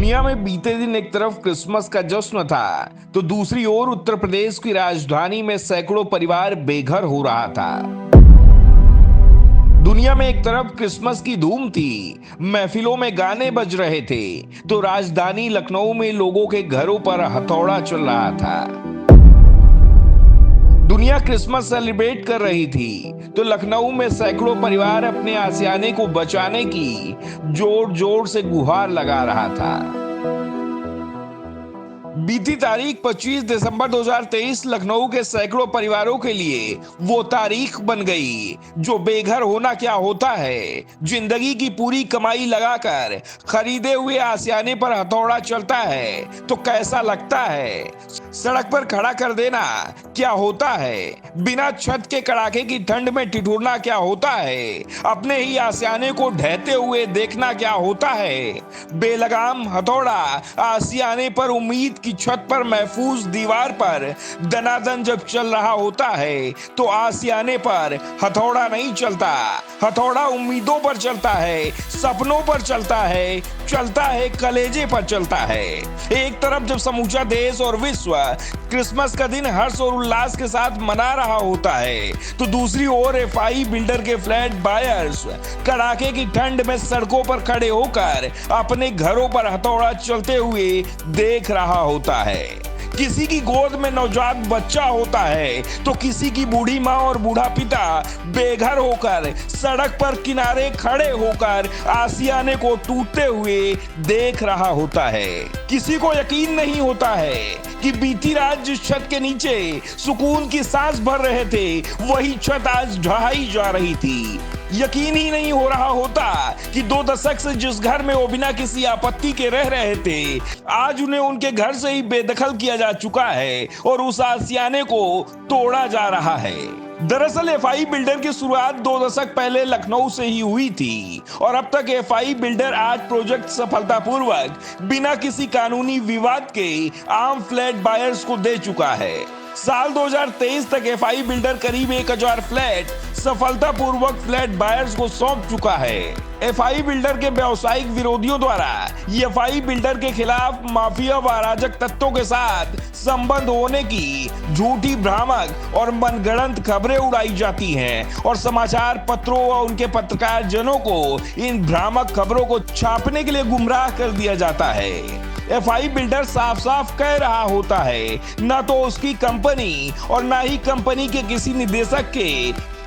दुनिया में बीते दिन एक तरफ क्रिसमस का जश्न था तो दूसरी ओर उत्तर प्रदेश की राजधानी में सैकड़ों परिवार बेघर हो रहा था। दुनिया में एक तरफ क्रिसमस की धूम थी, महफिलों में गाने बज रहे थे, तो राजधानी लखनऊ में लोगों के घरों पर हथौड़ा चल रहा था। दुनिया क्रिसमस सेलिब्रेट कर रही थी तो लखनऊ में सैकड़ों परिवार अपने आशियाने को बचाने की जोर जोर से गुहार लगा रहा था। बीती तारीख 25 दिसंबर 2023 लखनऊ के सैकड़ों परिवारों के लिए वो तारीख बन गई जो बेघर होना क्या होता है, जिंदगी की पूरी कमाई लगाकर खरीदे हुए आशियाने पर हथौड़ा चलता है तो कैसा लगता है, सड़क पर खड़ा कर देना क्या होता है, बिना छत के कड़ाके की ठंड में ठिठुरना क्या होता है, अपने ही आशियाने को ढहते हुए देखना क्या होता है। बेलगाम हथौड़ा आशियाने पर उम्मीद की छत पर महफूज दीवार पर दनादन जब चल रहा होता है तो आशियाने पर हथौड़ा नहीं चलता, हथौड़ा उम्मीदों पर चलता है, सपनों पर चलता है कलेजे पर चलता है। एक तरफ जब समूचा देश और विश्व क्रिसमस का दिन हर्ष और उल्लास के साथ मना रहा होता है तो दूसरी ओर एफआई बिल्डर के फ्लैट बायर्स कड़ाके की ठंड में सड़कों पर खड़े होकर अपने घरों पर हथौड़ा चलते हुए देख रहा होता है। किसी की गोद में नवजात बच्चा होता है तो किसी की बूढ़ी माँ और बूढ़ा पिता बेघर होकर सड़क पर किनारे खड़े होकर आशियाने को टूटते हुए देख रहा होता है। किसी को यकीन नहीं होता है कि बीती रात जिस छत के नीचे सुकून की सांस भर रहे थे वही छत आज ढहाई जा रही थी। यकीन ही नहीं हो रहा होता कि 2 दशक से जिस घर में वो बिना किसी आपत्ति के रह रहे थे आज उन्हें उनके घर से ही बेदखल किया जा चुका है और उस आशियाने को तोड़ा जा रहा है। दरअसल एफआई बिल्डर की शुरुआत 2 दशक पहले लखनऊ से ही हुई थी और अब तक एफआई बिल्डर आज प्रोजेक्ट सफलतापूर्वक बिना किसी कानूनी विवाद के आम फ्लैट बायर्स को दे चुका है। साल 2023 तक एफआई बिल्डर करीब 1000 फ्लैट सफलतापूर्वक फ्लैट बायर्स को सौंप चुका है। एफआई बिल्डर के व्यावसायिक विरोधियों द्वारा एफआई बिल्डर के खिलाफ माफिया व अराजक तत्वों के साथ संबंध होने की झूठी, भ्रामक और मनगढ़ंत खबरें उड़ाई जाती हैं और समाचार पत्रों व उनके पत्रकार जनों को इन भ्रामक खबरों को छापने के लिए गुमराह कर दिया जाता है। एफआई बिल्डर साफ साफ कह रहा होता है न तो उसकी कंपनी और न ही कंपनी के किसी निदेशक के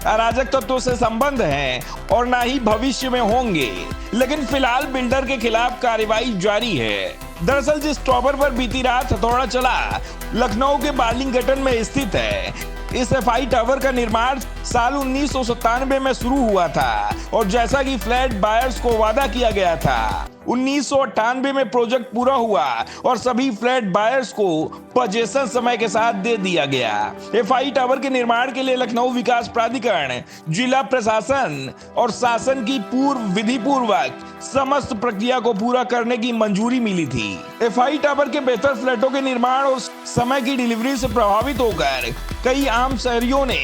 अराजक तत्वों से संबंध हैं और ना ही भविष्य में होंगे, लेकिन फिलहाल बिल्डर के खिलाफ कार्रवाई जारी है। दरअसल जिस टॉवर पर बीती रात हथौड़ा चला लखनऊ के बार्लिंगटन में स्थित है। इस एफआई टावर का निर्माण साल 1997 में शुरू हुआ था और जैसा कि फ्लैट बायर्स को वादा किया गया था 1998 में प्रोजेक्ट पूरा हुआ और सभी फ्लैट बायर्स को पजेशन समय के साथ दे दिया गया। एफआई टावर के निर्माण के लिए लखनऊ विकास प्राधिकरण, जिला प्रशासन और शासन की पूर्व विधि पूर्वक समस्त प्रक्रिया को पूरा करने की मंजूरी मिली थी। एफआई टावर के बेहतर फ्लैटों के निर्माण और समय की डिलीवरी से प्रभावित होकर कई आम शहरियों ने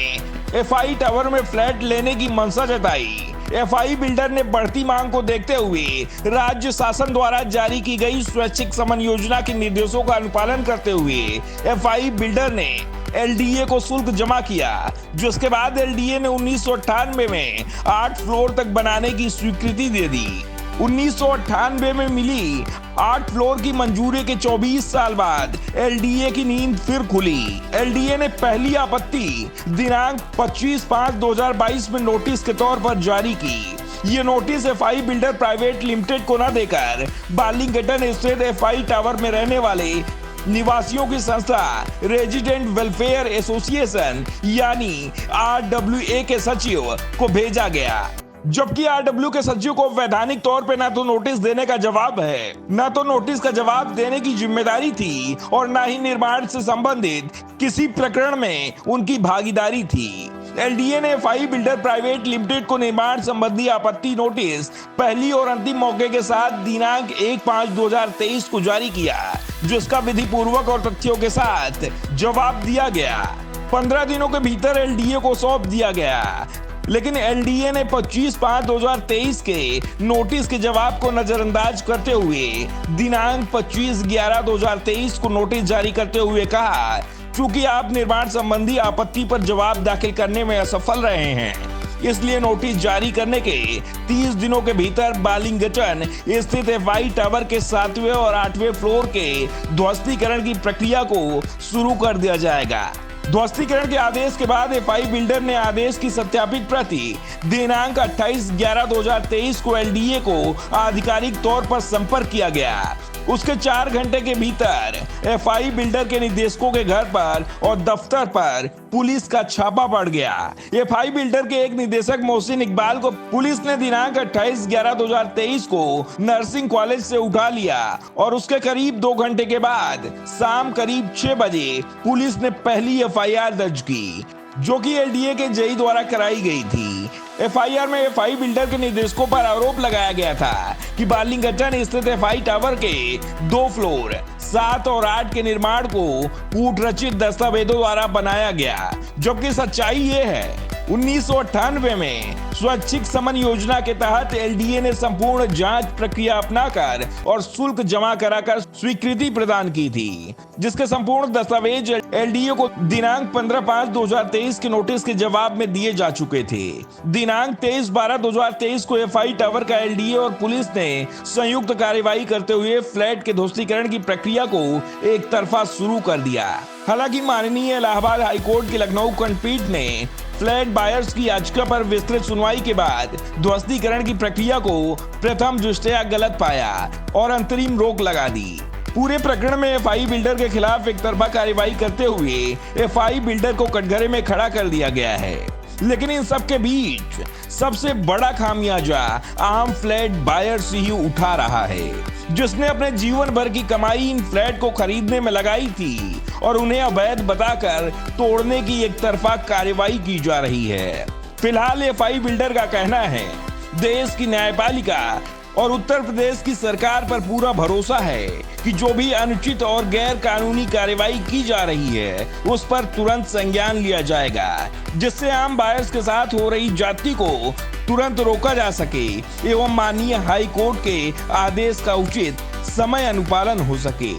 एफआई टावर में फ्लैट लेने की मंशा जताई। एफआई बिल्डर ने बढ़ती मांग को देखते हुए राज्य शासन द्वारा जारी की गई स्वैच्छिक समन योजना के निर्देशों का अनुपालन करते हुए एफआई बिल्डर ने एलडीए को शुल्क जमा किया, जिसके बाद एलडीए ने 1998 में 8 फ्लोर तक बनाने की स्वीकृति दे दी। 1998 में मिली 8 फ्लोर की मंजूरी के 24 साल बाद एलडीए की नींद फिर खुली। एलडीए ने पहली आपत्ति दिनांक 25/5/2022 में नोटिस के तौर पर जारी की। ये notice FI builder private limited को न देकर बार्लिंगटन स्थित एफआई टावर में रहने वाले निवासियों की संस्था रेजिडेंट वेलफेयर एसोसिएशन यानी आरडब्ल्यूए के सचिव को भेजा गया, जबकि आरडब्ल्यू के सचिव को वैधानिक तौर पे ना तो नोटिस देने का जवाब है, ना तो नोटिस का जवाब देने की जिम्मेदारी थी और ना ही निर्माण से संबंधित किसी प्रकरण में उनकी भागीदारी थी। एलडीए ने एफआई बिल्डर प्राइवेट लिमिटेड को निर्माण संबंधी आपत्ति नोटिस पहली और अंतिम मौके के साथ दिनांक 1/5/2023 को जारी किया, जिसका विधि पूर्वक और तथ्यों के साथ जवाब दिया गया। 15 दिनों के भीतर एलडीए को सौंप दिया गया। लेकिन एलडीए ने 25/5/2023 के नोटिस के जवाब को नजरअंदाज करते हुए दिनांक 25/11/2023 को नोटिस जारी करते हुए कहा, चूंकि आप निर्माण संबंधी आपत्ति पर जवाब दाखिल करने में असफल रहे हैं, इसलिए नोटिस जारी करने के 30 दिनों के भीतर बालिंगटन स्थित एफआई टावर के 7वें और 8वें फ्लोर के ध्वस्तीकरण की प्रक्रिया को शुरू कर दिया जाएगा। ध्वस्तीकरण के आदेश के बाद एफआई बिल्डर ने आदेश की सत्यापित प्रति दिनांक 28/11/2023 को एलडीए को आधिकारिक तौर पर संपर्क किया गया। उसके 4 घंटे के भीतर एफआई बिल्डर के निदेशकों के घर पर और दफ्तर पर पुलिस का छापा पड़ गया। एफआई बिल्डर के एक निदेशक मोहसिन इकबाल को पुलिस ने दिनांक 28/11/2023 को नर्सिंग कॉलेज से उठा लिया और उसके करीब 2 घंटे के बाद शाम करीब 6 बजे पुलिस ने पहली एफआईआर दर्ज की, जो कि एलडीए के जेई द्वारा कराई गई थी। एफआईआर में एफआई बिल्डर के निदेशकों पर आरोप लगाया गया था कि बालिंगटन स्थित एफआई टावर के 2 फ्लोर 7 और 8 के निर्माण को कूटरचित दस्तावेजों द्वारा बनाया गया, जबकि सच्चाई ये है 1998 में स्वैच्छिक समन योजना के तहत एलडीए ने संपूर्ण जांच प्रक्रिया अपनाकर और शुल्क जमा कराकर स्वीकृति प्रदान की थी, जिसके संपूर्ण दस्तावेज एलडीए को दिनांक 15/5/2023 के नोटिस के जवाब में दिए जा चुके थे। दिनांक 23/12/2023 को एफआई टावर का एलडीए और पुलिस ने संयुक्त कार्यवाही करते हुए फ्लैट के ध्वस्तीकरण की प्रक्रिया को एक तरफा शुरू कर दिया। हालांकि माननीय इलाहाबाद हाईकोर्ट की लखनऊ खंडपीठ ने फ्लैट बायर्स की याचिका पर विस्तृत सुनवाई के बाद ध्वस्तीकरण की प्रक्रिया को प्रथम दृष्टया गलत पाया और अंतरिम रोक लगा दी। पूरे प्रकरण में एफआई बिल्डर के खिलाफ एक तरफा कार्यवाही करते हुए एफआई बिल्डर को कटघरे में खड़ा कर दिया गया है। लेकिन इन सब के बीच सबसे बड़ा खामियाजा आम फ्लैट बायर से ही उठा रहा है, जिसने अपने जीवन भर की कमाई इन फ्लैट को खरीदने में लगाई थी और उन्हें अवैध बताकर तोड़ने की एक तरफा कार्यवाही की जा रही है। फिलहाल एफआई बिल्डर का कहना है देश की न्यायपालिका और उत्तर प्रदेश की सरकार पर पूरा भरोसा है कि जो भी अनुचित और गैर कानूनी कार्यवाही की जा रही है उस पर तुरंत संज्ञान लिया जाएगा, जिससे आम बायर्स के साथ हो रही जाति को तुरंत रोका जा सके एवं माननीय हाई कोर्ट के आदेश का उचित समय अनुपालन हो सके।